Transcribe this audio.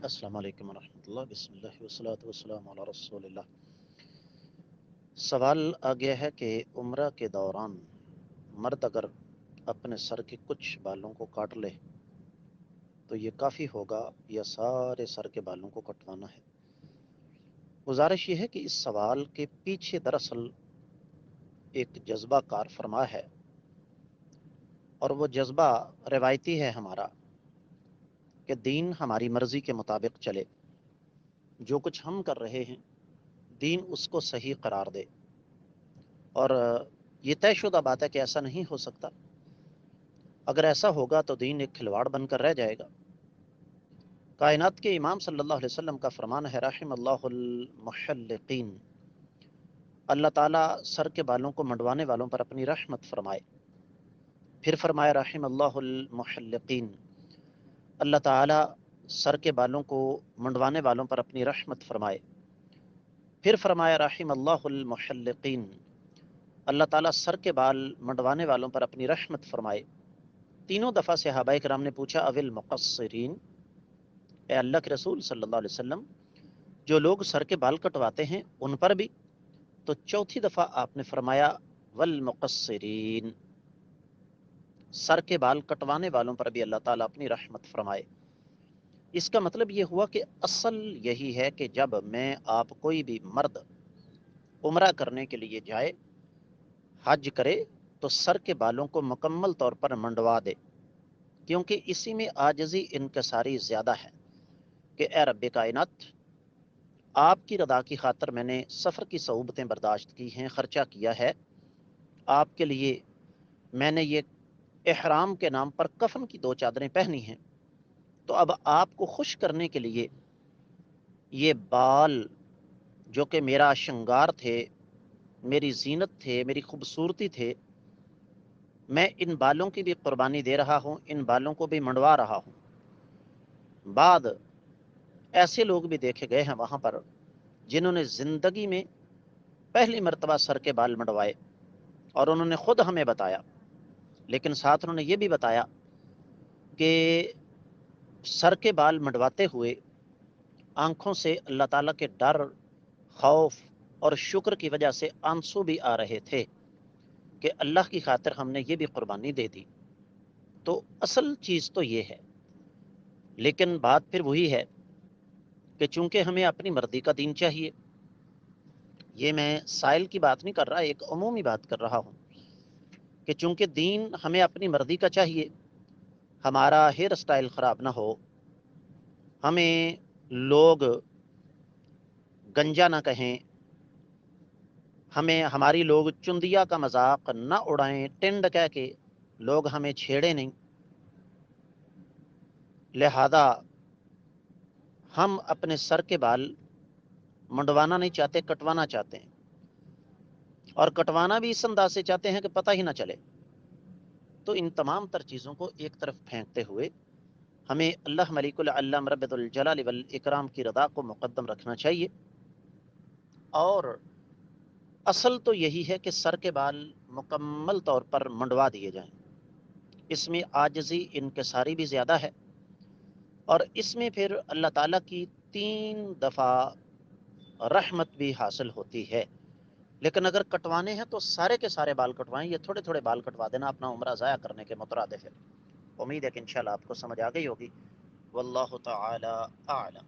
السلام علیکم ورحمۃ اللہ، بسم اللہ والصلاۃ والسلام علی رسول اللہ۔ سوال آ گیا ہے کہ عمرہ کے دوران مرد اگر اپنے سر کے کچھ بالوں کو کاٹ لے تو یہ کافی ہوگا یا سارے سر کے بالوں کو کٹوانا ہے؟ گزارش یہ ہے کہ اس سوال کے پیچھے دراصل ایک جذبہ کار فرما ہے، اور وہ جذبہ روایتی ہے ہمارا کہ دین ہماری مرضی کے مطابق چلے، جو کچھ ہم کر رہے ہیں دین اس کو صحیح قرار دے، اور یہ طے شدہ بات ہے کہ ایسا نہیں ہو سکتا۔ اگر ایسا ہوگا تو دین ایک کھلواڑ بن کر رہ جائے گا۔ کائنات کے امام صلی اللہ علیہ وسلم کا فرمان ہے، رحم اللہ المحلقین، اللہ تعالیٰ سر کے بالوں کو منڈوانے والوں پر اپنی رحمت فرمائے۔ پھر فرمایا رحم اللہ المحلقین، اللہ تعالیٰ سر کے بالوں کو منڈوانے والوں پر اپنی رحمت فرمائے۔ پھر فرمایا رحم اللہ المحلقین، اللہ تعالیٰ سر کے بال منڈوانے والوں پر اپنی رحمت فرمائے۔ تینوں دفعہ صحابہ کرام نے پوچھا اول مقصرین، اے اللہ کے رسول صلی اللہ علیہ وسلم، جو لوگ سر کے بال کٹواتے ہیں ان پر بھی؟ تو چوتھی دفعہ آپ نے فرمایا والمقصرین، سر کے بال کٹوانے والوں پر بھی اللہ تعالیٰ اپنی رحمت فرمائے۔ اس کا مطلب یہ ہوا کہ اصل یہی ہے کہ جب میں آپ کوئی بھی مرد عمرہ کرنے کے لیے جائے، حج کرے، تو سر کے بالوں کو مکمل طور پر منڈوا دے، کیونکہ اسی میں عاجزی انکساری زیادہ ہے کہ اے رب کائنات، آپ کی رضا کی خاطر میں نے سفر کی صعوبتیں برداشت کی ہیں، خرچہ کیا ہے آپ کے لیے، میں نے یہ احرام کے نام پر کفن کی 2 چادریں پہنی ہیں، تو اب آپ کو خوش کرنے کے لیے یہ بال جو کہ میرا شنگار تھے، میری زینت تھے، میری خوبصورتی تھے، میں ان بالوں کی بھی قربانی دے رہا ہوں، ان بالوں کو بھی منڈوا رہا ہوں۔ بعد ایسے لوگ بھی دیکھے گئے ہیں وہاں پر جنہوں نے زندگی میں پہلی مرتبہ سر کے بال منڈوائے، اور انہوں نے خود ہمیں بتایا، لیکن ساتھ انہوں نے یہ بھی بتایا کہ سر کے بال منڈواتے ہوئے آنکھوں سے اللہ تعالیٰ کے ڈر، خوف اور شکر کی وجہ سے آنسو بھی آ رہے تھے کہ اللہ کی خاطر ہم نے یہ بھی قربانی دے دی۔ تو اصل چیز تو یہ ہے، لیکن بات پھر وہی ہے کہ چونکہ ہمیں اپنی مرضی کا دین چاہیے، یہ میں سائل کی بات نہیں کر رہا، ایک عمومی بات کر رہا ہوں کہ چونکہ دین ہمیں اپنی مرضی کا چاہیے، ہمارا ہیئر سٹائل خراب نہ ہو، ہمیں لوگ گنجا نہ کہیں، ہماری لوگ چندیا کا مذاق نہ اڑائیں، ٹنڈ کہہ کے لوگ ہمیں چھیڑے نہیں، لہذا ہم اپنے سر کے بال منڈوانا نہیں چاہتے، کٹوانا چاہتے ہیں، اور کٹوانا بھی اس انداز سے چاہتے ہیں کہ پتہ ہی نہ چلے۔ تو ان تمام تر چیزوں کو ایک طرف پھینکتے ہوئے ہمیں اللہ ملک العلم رب الجلال والاکرام کی رضا کو مقدم رکھنا چاہیے، اور اصل تو یہی ہے کہ سر کے بال مکمل طور پر منڈوا دیے جائیں۔ اس میں عاجزی انکساری بھی زیادہ ہے، اور اس میں پھر اللہ تعالیٰ کی 3 دفعہ رحمت بھی حاصل ہوتی ہے۔ لیکن اگر کٹوانے ہیں تو سارے کے سارے بال کٹوائیں، یہ تھوڑے تھوڑے بال کٹوا دینا اپنا عمرہ ضائع کرنے کے مترادف ہے۔ امید ہے کہ انشاءاللہ آپ کو سمجھ آ گئی ہوگی۔ واللہ تعالی اعلم۔